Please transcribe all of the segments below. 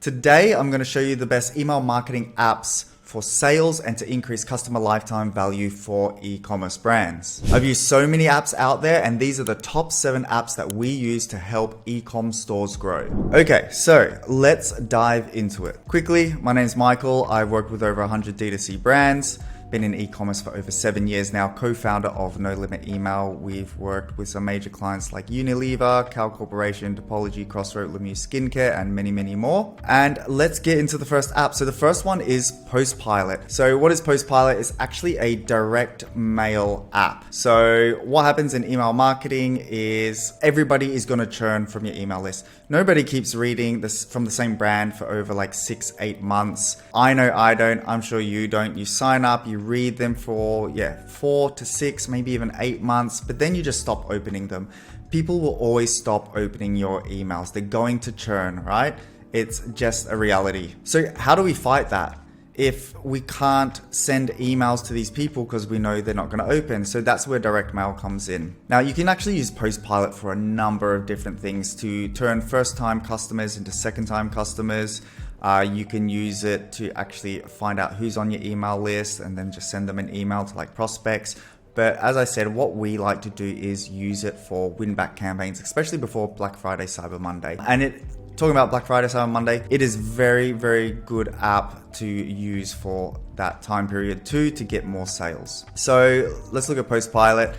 Today, I'm going to show you the best email marketing apps for sales and to increase customer lifetime value for e-commerce brands. I've used so many apps out there, and these are the top 7 apps that we use to help e-com stores grow. Okay, so let's dive into it. Quickly, my name's Michael. I've worked with over 100 D2C brands. Been in e-commerce for over 7 years now, co-founder of No Limit Email. We've worked with some major clients like Unilever, Cal Corporation, Topology, Crossroad, Lemieux Skincare, and many, many more. And let's get into the first app. So the first one is PostPilot. So what is PostPilot? It's actually a direct mail app. So what happens in email marketing is everybody is going to churn from your email list. Nobody keeps reading this from the same brand for over like 6-8 months. I know I don't. I'm sure you don't. You sign up, you read them for 4 to 6, maybe even 8 months, but then you just stop opening them. People will always stop opening your emails. They're going to churn, right? It's just a reality. So how do we fight that? If we can't send emails to these people because we know they're not going to open. So that's where direct mail comes in. Now you can actually use PostPilot for a number of different things to turn first-time customers into second-time customers. You can use it to actually find out who's on your email list and then just send them an email to like prospects. But as I said, what we like to do is use it for win-back campaigns, especially before Black Friday, Cyber Monday. And talking about Black Friday, Cyber Monday, it is very, very good app to use for that time period too, to get more sales. So let's look at PostPilot.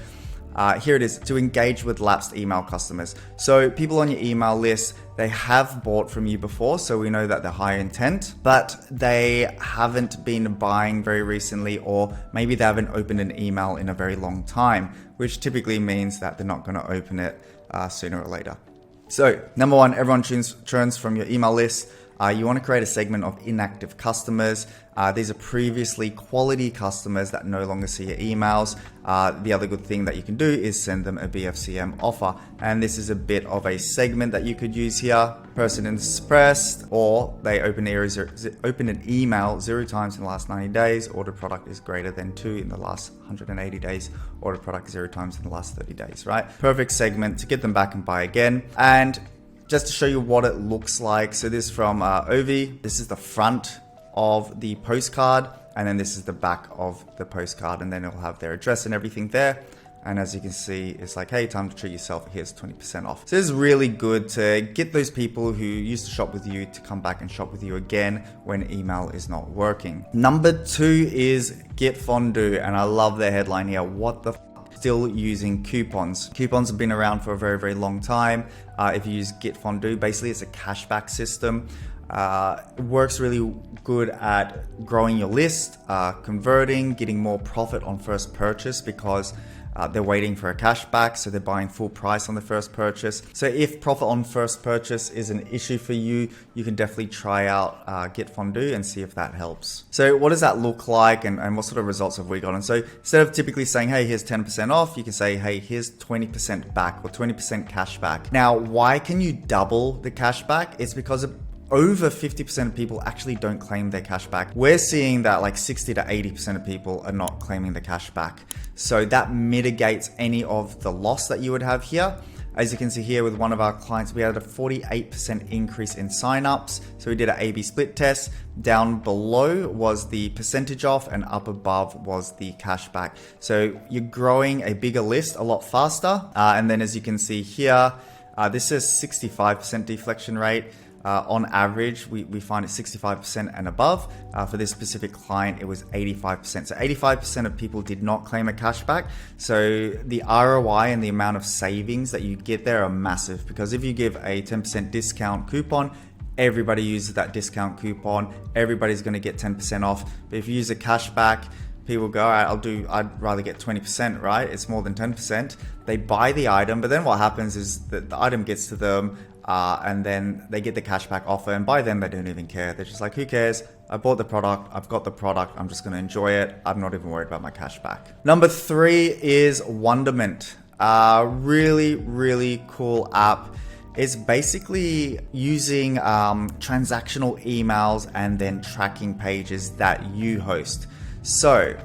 Here it is, to engage with lapsed email customers. So people on your email list, they have bought from you before, so we know that they're high intent, but they haven't been buying very recently, or maybe they haven't opened an email in a very long time, which typically means that they're not going to open it sooner or later. So number one, everyone churns from your email list. You want to create a segment of inactive customers. These are previously quality customers that no longer see your emails. The other good thing that you can do is send them a BFCM offer. And this is a bit of a segment that you could use here. Person is suppressed, or they open an email 0 times in the last 90 days. Ordered product is greater than 2 in the last 180 days. Ordered product 0 times in the last 30 days, right? Perfect segment to get them back and buy again. And just to show you what it looks like. So this is from Ovi. This is the front of the postcard, and then this is the back of the postcard, and then it'll have their address and everything there. And as you can see, it's like, hey, time to treat yourself. Here's 20% off. So this is really good to get those people who used to shop with you to come back and shop with you again when email is not working. Number 2 is GetFondue, and I love their headline here. What the still using coupons. Coupons have been around for a very, very long time. If you use GetFondue, basically it's a cashback system. It works really good at growing your list, converting, getting more profit on first purchase because they're waiting for a cashback, so they're buying full price on the first purchase. So if profit on first purchase is an issue for you, you can definitely try out GetFondue and see if that helps. So what does that look like, and what sort of results have we gotten? So instead of typically saying, hey, here's 10% off, you can say, hey, here's 20% back or 20% cash back. Now, why can you double the cash back? It's because over 50% of people actually don't claim their cash back. We're seeing that like 60 to 80% of people are not claiming the cash back. So that mitigates any of the loss that you would have here. As you can see here with one of our clients, we had a 48% increase in signups. So we did an A/B split test. Down below was the percentage off, and up above was the cashback. So you're growing a bigger list a lot faster. And then as you can see here, this is 65% deflection rate. On average, we find it 65% and above. For this specific client, it was 85%. So 85% of people did not claim a cashback. So the ROI and the amount of savings that you get there are massive, because if you give a 10% discount coupon, everybody uses that discount coupon. Everybody's going to get 10% off. But if you use a cashback, people go, all right, I'd rather get 20%, right? It's more than 10%. They buy the item, but then what happens is that the item gets to them, and then they get the cashback offer, and by then they don't even care. They're just like, who cares? I bought the product, I've got the product, I'm just going to enjoy it. I'm not even worried about my cashback. Number 3 is Wonderment. Really, really cool app. It's basically using transactional emails and then tracking pages that you host. So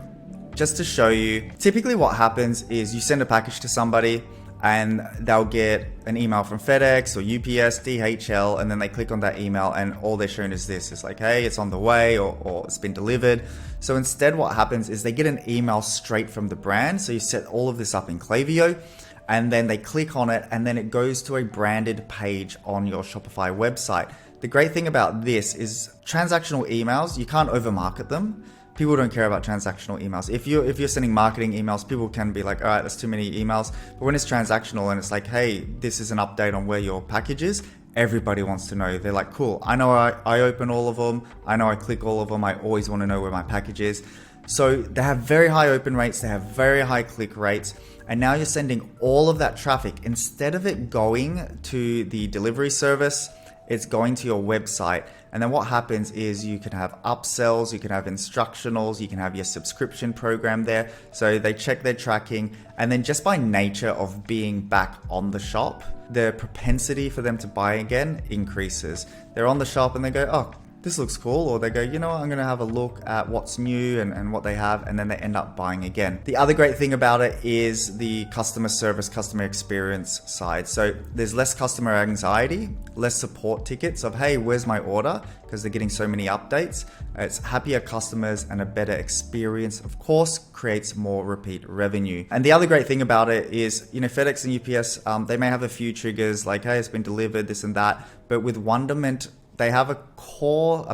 just to show you, typically what happens is you send a package to somebody, and they'll get an email from FedEx or UPS, DHL, and then they click on that email and all they're shown is this. It's like, hey, it's on the way, or it's been delivered. So instead what happens is they get an email straight from the brand. So you set all of this up in Klaviyo, and then they click on it, and then it goes to a branded page on your Shopify website. The great thing about this is transactional emails, you can't overmarket them. People don't care about transactional emails. If you're sending marketing emails, people can be like, all right, that's too many emails. But when it's transactional and it's like, hey, this is an update on where your package is, everybody wants to know. They're like, cool, I know I open all of them. I know I click all of them. I always want to know where my package is. So they have very high open rates. They have very high click rates. And now you're sending all of that traffic. Instead of it going to the delivery service, it's going to your website. And then what happens is you can have upsells, you can have instructionals, you can have your subscription program there. So they check their tracking. And then just by nature of being back on the shop, the propensity for them to buy again increases. They're on the shop and they go, oh, this looks cool. Or they go, you know what, I'm going to have a look at what's new and what they have. And then they end up buying again. The other great thing about it is the customer service, customer experience side. So there's less customer anxiety, less support tickets of, hey, where's my order? Because they're getting so many updates. It's happier customers and a better experience, of course, creates more repeat revenue. And the other great thing about it is, FedEx and UPS, they may have a few triggers like, hey, it's been delivered, this and that. But with Wonderment, they have a core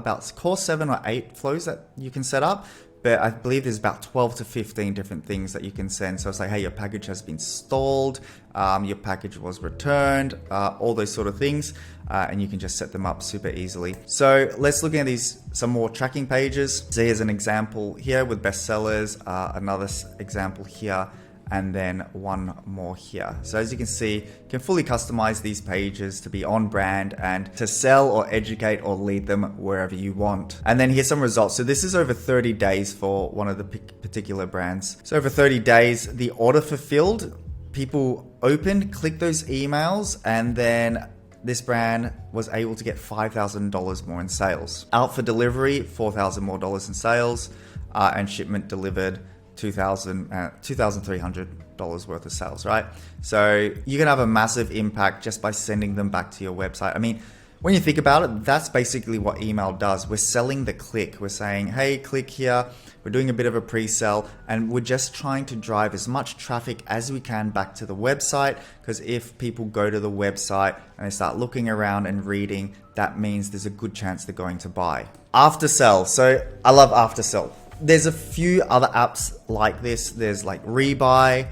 7 or 8 flows that you can set up, but I believe there's about 12 to 15 different things that you can send. So it's like, hey, your package has been stalled, your package was returned, all those sort of things, and you can just set them up super easily. So let's look at some more tracking pages. So here's an example here with bestsellers, another example here, and then one more here. So as you can see, you can fully customize these pages to be on brand and to sell or educate or lead them wherever you want. And then here's some results. So this is over 30 days for one of the particular brands. So over 30 days, the order fulfilled, people opened, clicked those emails, and then this brand was able to get $5,000 more in sales. Out for delivery, $4,000 more in sales, and shipment delivered $2,300 worth of sales, right? So you can have a massive impact just by sending them back to your website. I mean, when you think about it, that's basically what email does. We're selling the click. We're saying, hey, click here. We're doing a bit of a pre-sell, and we're just trying to drive as much traffic as we can back to the website, because if people go to the website and they start looking around and reading, that means there's a good chance they're going to buy. Aftersell. So I love Aftersell. There's a few other apps like this. There's like Rebuy.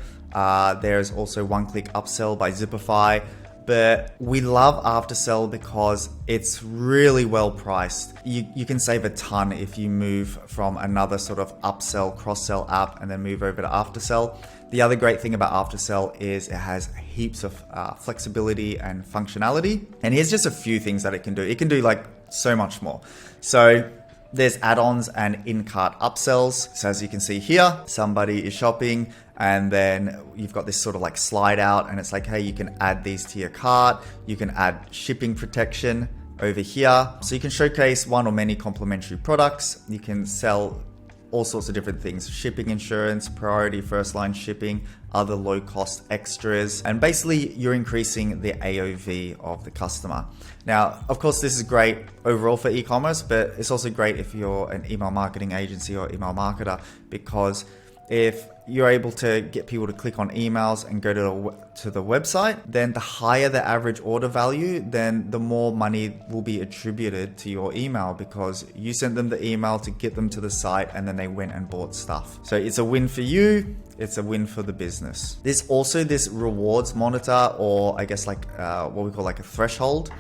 There's also One Click Upsell by Zipify. But we love Aftersell because it's really well priced. You can save a ton if you move from another sort of upsell, cross-sell app and then move over to Aftersell. The other great thing about Aftersell is it has heaps of flexibility and functionality. And here's just a few things that it can do. It can do like so much more. So there's add-ons and in-cart upsells. So as you can see here, somebody is shopping and then you've got this sort of like slide out and it's like, hey, you can add these to your cart. You can add shipping protection over here. So you can showcase one or many complimentary products. You can sell all sorts of different things: shipping insurance, priority first line shipping, other low cost extras, and basically you're increasing the AOV of the customer. Now, of course, this is great overall for e-commerce, but it's also great if you're an email marketing agency or email marketer, because if you're able to get people to click on emails and go to the website, then the higher the average order value, then the more money will be attributed to your email because you sent them the email to get them to the site and then they went and bought stuff. So it's a win for you. It's a win for the business. There's also this rewards monitor, or I guess like what we call like a threshold.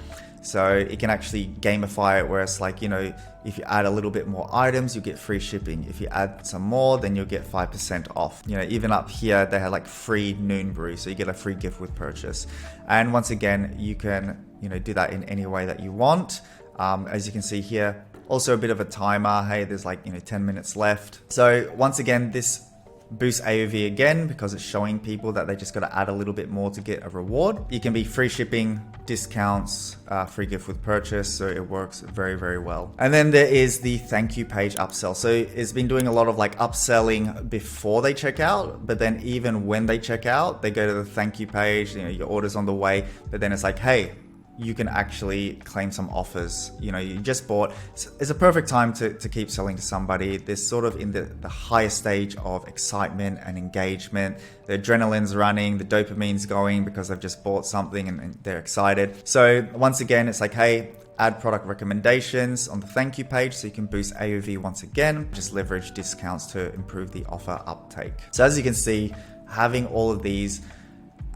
So it can actually gamify it where it's like, you know, if you add a little bit more items, you get free shipping. If you add some more, then you'll get 5% off. You know, even up here, they have like free noon brew. So you get a free gift with purchase. And once again, you can, you know, do that in any way that you want. As you can see here, also a bit of a timer. Hey, there's like, you know, 10 minutes left. So once again, this boost AOV again because it's showing people that they just got to add a little bit more to get a reward. You can be free shipping, discounts, free gift with purchase. So it works very, very well. And then there is the thank you page upsell. So it's been doing a lot of like upselling before they check out, but then even when they check out, they go to the thank you page, your order's on the way, but then it's like, hey, you can actually claim some offers. You just bought. It's a perfect time to keep selling to somebody. They're sort of in the highest stage of excitement and engagement. The adrenaline's running, the dopamine's going because they've just bought something and they're excited. So once again, it's like, hey, add product recommendations on the thank you page so you can boost AOV once again. Just leverage discounts to improve the offer uptake. So as you can see, having all of these,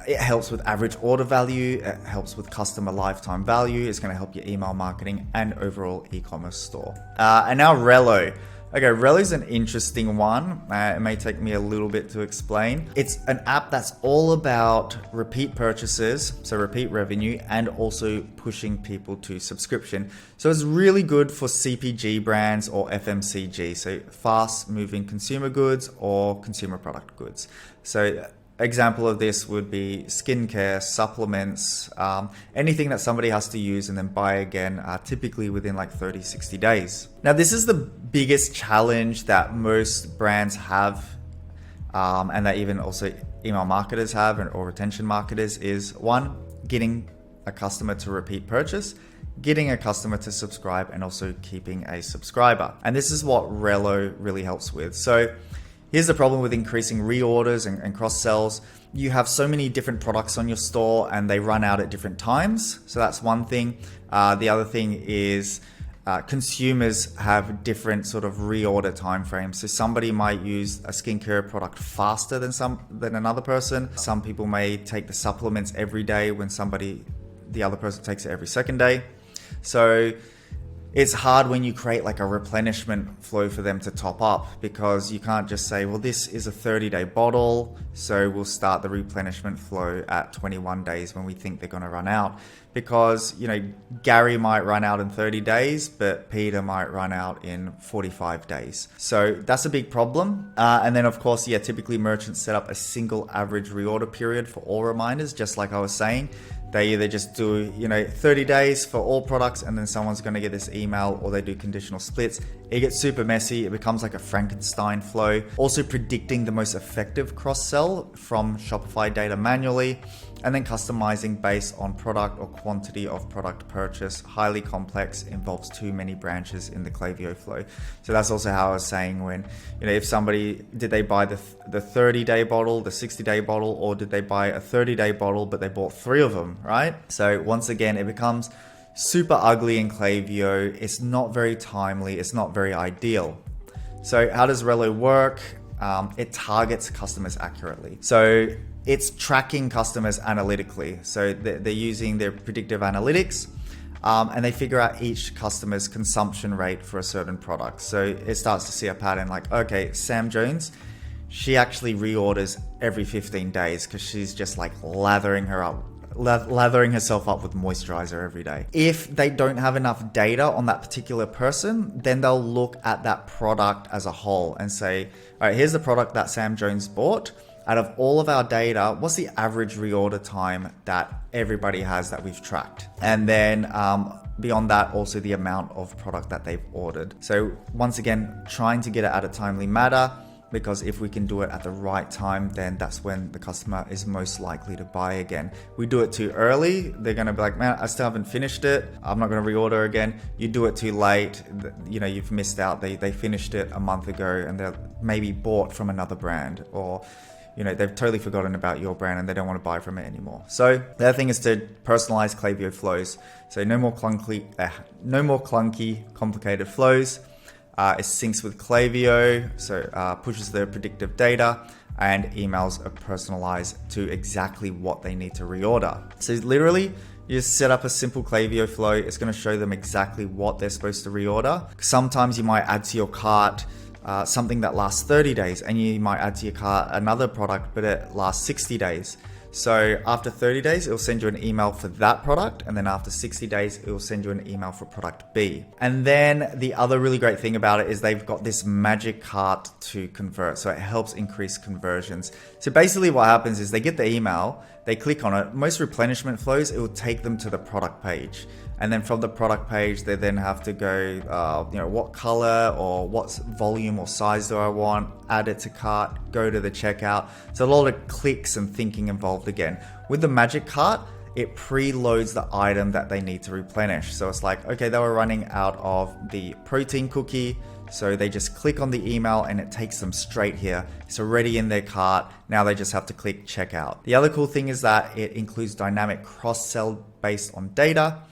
it helps with average order value, it helps with customer lifetime value, it's going to help your email marketing and overall e-commerce store. And now Relo. Okay, Relo is an interesting one. It may take me a little bit to explain. It's an app that's all about repeat purchases, so repeat revenue, and also pushing people to subscription. So it's really good for CPG brands or FMCG, so fast moving consumer goods or consumer product goods. So example of this would be skincare, supplements, anything that somebody has to use and then buy again, typically within like 30, 60 days. Now, this is the biggest challenge that most brands have, and that even also email marketers have or retention marketers is one, getting a customer to repeat purchase, getting a customer to subscribe, and also keeping a subscriber. And this is what Relo really helps with. So here's the problem with increasing reorders and cross sells. You have so many different products on your store and they run out at different times. So that's one thing. The other thing is consumers have different sort of reorder timeframes. So somebody might use a skincare product faster than another person. Some people may take the supplements every day when the other person takes it every second day. So it's hard when you create like a replenishment flow for them to top up, because you can't just say, well, this is a 30-day bottle, so we'll start the replenishment flow at 21 days when we think they're going to run out. Because, Gary might run out in 30 days, but Peter might run out in 45 days. So that's a big problem. And then of course, typically merchants set up a single average reorder period for all reminders, just like I was saying. They either just do, 30 days for all products and then someone's going to get this email, or they do conditional splits. It gets super messy. It becomes like a Frankenstein flow. Also predicting the most effective cross-sell from Shopify data manually, and then customizing based on product or quantity of product purchase. Highly complex, involves too many branches in the Klaviyo flow. So that's also how I was saying when, if somebody, did they buy the 30-day bottle, the 60-day bottle, or did they buy a 30-day bottle, but they bought 3 of them, right? So once again, it becomes super ugly in Klaviyo. It's not very timely. It's not very ideal. So how does Relo work? It targets customers accurately. So it's tracking customers analytically. So they're using their predictive analytics, and they figure out each customer's consumption rate for a certain product. So it starts to see a pattern like, okay, Sam Jones, she actually reorders every 15 days because she's just like lathering herself up with moisturizer every day. If they don't have enough data on that particular person, then they'll look at that product as a whole and say, all right, here's the product that Sam Jones bought. Out of all of our data, what's the average reorder time that everybody has that we've tracked? And then beyond that, also the amount of product that they've ordered. So once again, trying to get it at a timely manner, because if we can do it at the right time, then that's when the customer is most likely to buy again. We do it too early, they're going to be like, man, I still haven't finished it, I'm not going to reorder again. You do it too late, you've missed out. They finished it a month ago and they're maybe bought from another brand, or they've totally forgotten about your brand and they don't want to buy from it anymore. So the other thing is to personalize Klaviyo flows. So no more clunky, complicated flows. It syncs with Klaviyo, so pushes the predictive data, and emails are personalized to exactly what they need to reorder. So literally, you just set up a simple Klaviyo flow. It's going to show them exactly what they're supposed to reorder. Sometimes you might add to your cart something that lasts 30 days, and you might add to your cart another product, but it lasts 60 days. So after 30 days, it'll send you an email for that product. And then after 60 days, it will send you an email for product B. And then the other really great thing about it is they've got this magic cart to convert. So it helps increase conversions. So basically what happens is they get the email, they click on it. Most replenishment flows, it will take them to the product page. And then from the product page, they then have to go, what color or what volume or size do I want, add it to cart, go to the checkout. So a lot of clicks and thinking involved again. With the magic cart, it preloads the item that they need to replenish. So it's like, okay, they were running out of the protein cookie. So they just click on the email and it takes them straight here. It's already in their cart. Now they just have to click checkout. The other cool thing is that it includes dynamic cross-sell based on data.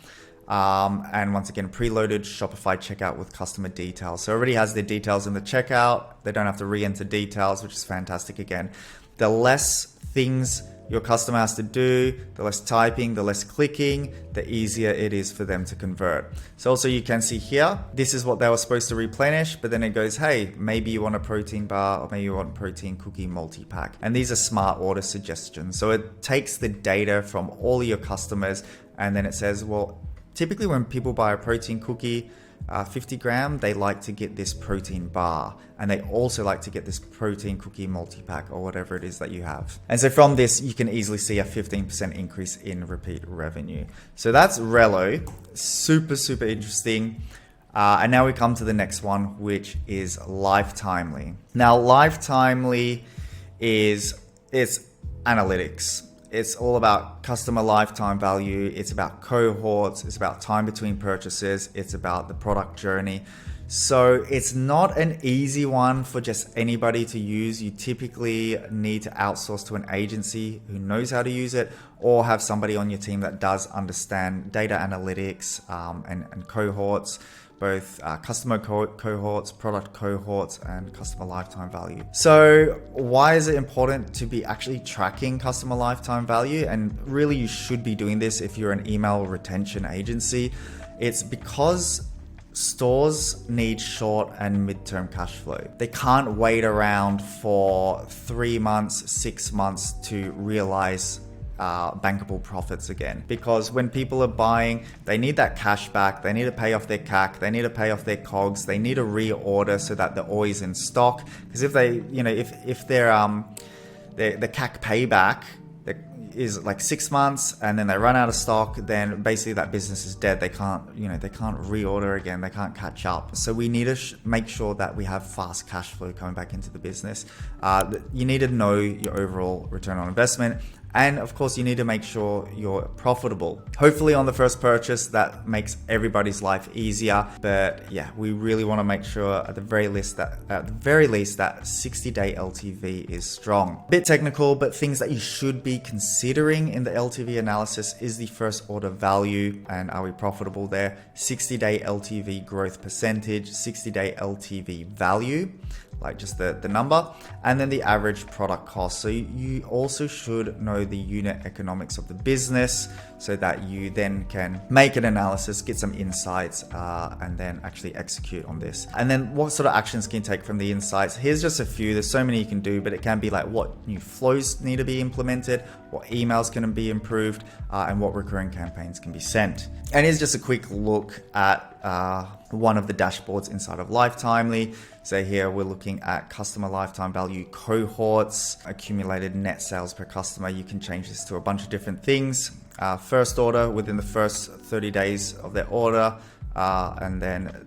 And once again, preloaded Shopify checkout with customer details. So it already has their details in the checkout. They don't have to re-enter details, which is fantastic again. The less things your customer has to do, the less typing, the less clicking, the easier it is for them to convert. So also you can see here, this is what they were supposed to replenish, but then it goes, hey, maybe you want a protein bar or maybe you want a protein cookie multi-pack. And these are smart order suggestions. So it takes the data from all of your customers and then it says, well, typically when people buy a protein cookie, 50 gram, they like to get this protein bar. And they also like to get this protein cookie multi-pack or whatever it is that you have. And so from this, you can easily see a 15% increase in repeat revenue. So that's Relo. Super, super interesting. And now we come to the next one, which is Lifetimely. Now, Lifetimely it's analytics. It's all about customer lifetime value. It's about cohorts. It's about time between purchases. It's about the product journey. So it's not an easy one for just anybody to use. You typically need to outsource to an agency who knows how to use it or have somebody on your team that does understand data analytics and cohorts, both customer cohorts, product cohorts, and customer lifetime value. So why is it important to be actually tracking customer lifetime value? And really you should be doing this if you're an email retention agency. It's because stores need short and midterm cash flow. They can't wait around for 3 months, 6 months to realize bankable profits again. Because when people are buying, they need that cash back, they need to pay off their CAC, they need to pay off their COGS, they need to reorder so that they're always in stock. Because if they, if their CAC payback is like 6 months and then they run out of stock, then basically that business is dead. They can't reorder again, they can't catch up. So we need to make sure that we have fast cash flow coming back into the business. You need to know your overall return on investment. And of course, you need to make sure you're profitable. Hopefully on the first purchase, that makes everybody's life easier. But yeah, we really want to make sure at the very least that 60-day LTV is strong. Bit technical, but things that you should be considering in the LTV analysis is the first order value and are we profitable there? 60-day LTV growth percentage, 60-day LTV value, like just the number, and then the average product cost. So you also should know the unit economics of the business so that you then can make an analysis, get some insights, and then actually execute on this. And then what sort of actions can you take from the insights? Here's just a few. There's so many you can do, but it can be like what new flows need to be implemented, what emails can be improved, and what recurring campaigns can be sent. And here's just a quick look at one of the dashboards inside of Lifetimely. So here we're looking at customer lifetime value cohorts, accumulated net sales per customer. You can change this to a bunch of different things. First order within the first 30 days of their order, and then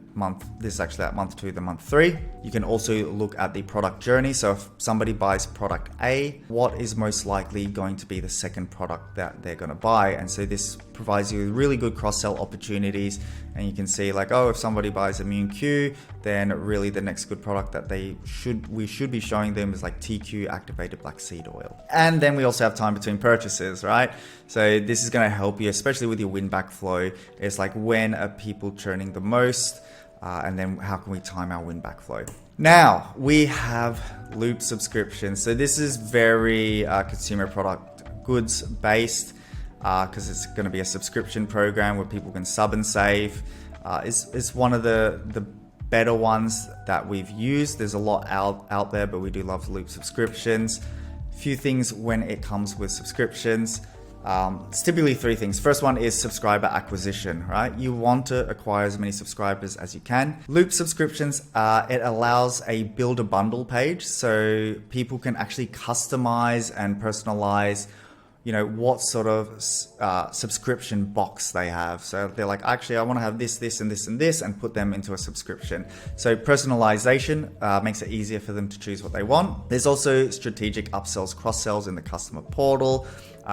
this is actually at month 2 to month 3. You can also look at the product journey. So if somebody buys product A, what is most likely going to be the second product that they're going to buy? And so this provides you with really good cross-sell opportunities. And you can see like, oh, if somebody buys Immune Q, then really the next good product that we should be showing them is like TQ activated black seed oil. And then we also have time between purchases, right? So this is going to help you, especially with your win back flow. It's like, when are people churning the most? And then how can we time our win back flow? Now we have Loop subscriptions. So this is very consumer product goods based, because it's going to be a subscription program where people can sub and save. It's one of the better ones that we've used. There's a lot out there, but we do love Loop subscriptions. Few things when it comes with subscriptions. It's typically three things. First one is subscriber acquisition, right? You want to acquire as many subscribers as you can. Loop subscriptions, it allows a build a bundle page, so people can actually customize and personalize what sort of subscription box they have. So they're like, actually, I want to have this, this, and this, and this, and put them into a subscription. So personalization makes it easier for them to choose what they want. There's also strategic upsells, cross-sells in the customer portal.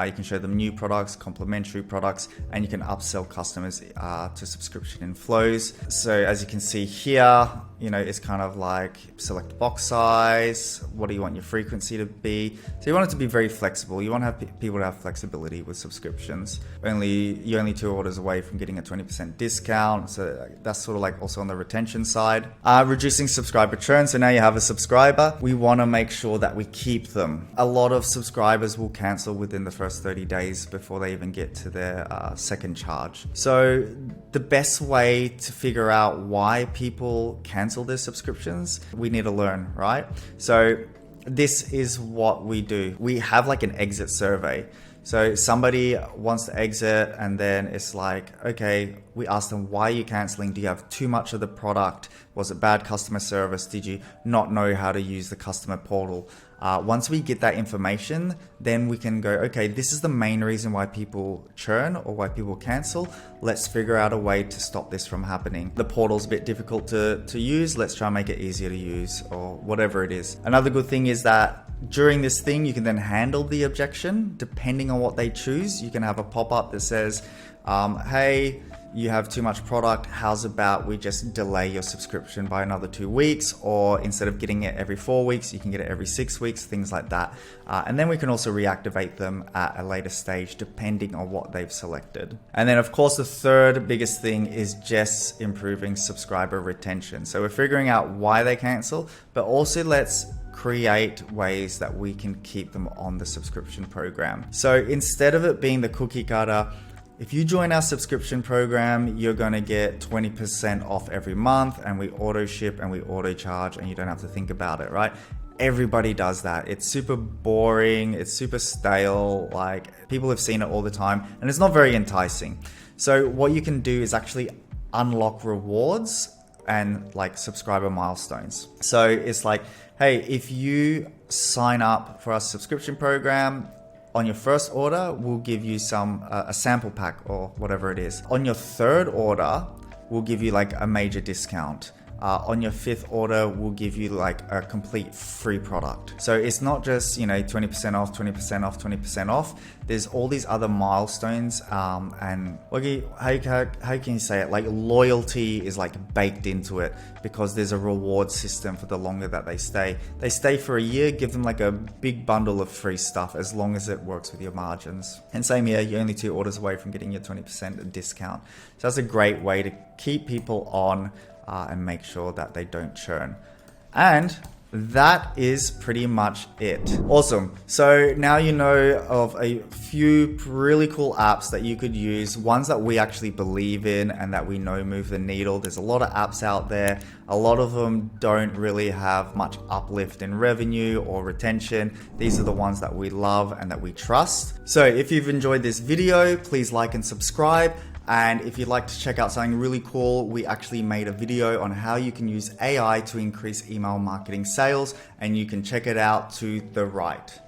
You can show them new products, complementary products, and you can upsell customers to subscription in flows. So as you can see here, it's kind of like select box size. What do you want your frequency to be? So you want it to be very flexible. You want to have people to have flexibility with subscriptions. You're only 2 orders away from getting a 20% discount. So that's sort of like also on the retention side. Reducing subscriber churn. So now you have a subscriber. We want to make sure that we keep them. A lot of subscribers will cancel within the first 30 days before they even get to their second charge. So the best way to figure out why people cancel their subscriptions, we need to learn, right? So this is what we do. We have like an exit survey. So somebody wants to exit and then it's like, okay, we ask them, why are you canceling? Do you have too much of the product? Was it bad customer service? Did you not know how to use the customer portal? Once we get that information, then we can go, okay, this is the main reason why people churn or why people cancel. Let's figure out a way to stop this from happening. The portal's a bit difficult to use. Let's try and make it easier to use or whatever it is. Another good thing is that during this thing, you can then handle the objection depending on what they choose. You can have a pop-up that says, hey, you have too much product. How's about we just delay your subscription by another 2 weeks? Or instead of getting it every 4 weeks, you can get it every 6 weeks, things like that. And then we can also reactivate them at a later stage, depending on what they've selected. And then of course, the third biggest thing is just improving subscriber retention. So we're figuring out why they cancel, but also let's create ways that we can keep them on the subscription program. So instead of it being the cookie cutter, if you join our subscription program, you're going to get 20% off every month and we auto ship and we auto charge and you don't have to think about it, right? Everybody does that. It's super boring. It's super stale. Like people have seen it all the time and it's not very enticing. So what you can do is actually unlock rewards and like subscriber milestones. So it's like, hey, if you sign up for our subscription program, on your first order, we'll give you a sample pack or whatever it is. On your third order, we'll give you like a major discount. On your 5th order, we'll give you like a complete free product. So it's not just, 20% off, 20% off, 20% off. There's all these other milestones. And how can you say it? Like loyalty is like baked into it because there's a reward system for the longer that they stay. They stay for a year, give them like a big bundle of free stuff as long as it works with your margins. And same here, you're only 2 orders away from getting your 20% discount. So that's a great way to keep people on and make sure that they don't churn. And that is pretty much it. Awesome. So now you know of a few really cool apps that you could use, ones that we actually believe in and that we know move the needle. There's a lot of apps out there. A lot of them don't really have much uplift in revenue or retention. These are the ones that we love and that we trust. So if you've enjoyed this video, please like and subscribe. And if you'd like to check out something really cool, we actually made a video on how you can use AI to increase email marketing sales, and you can check it out to the right.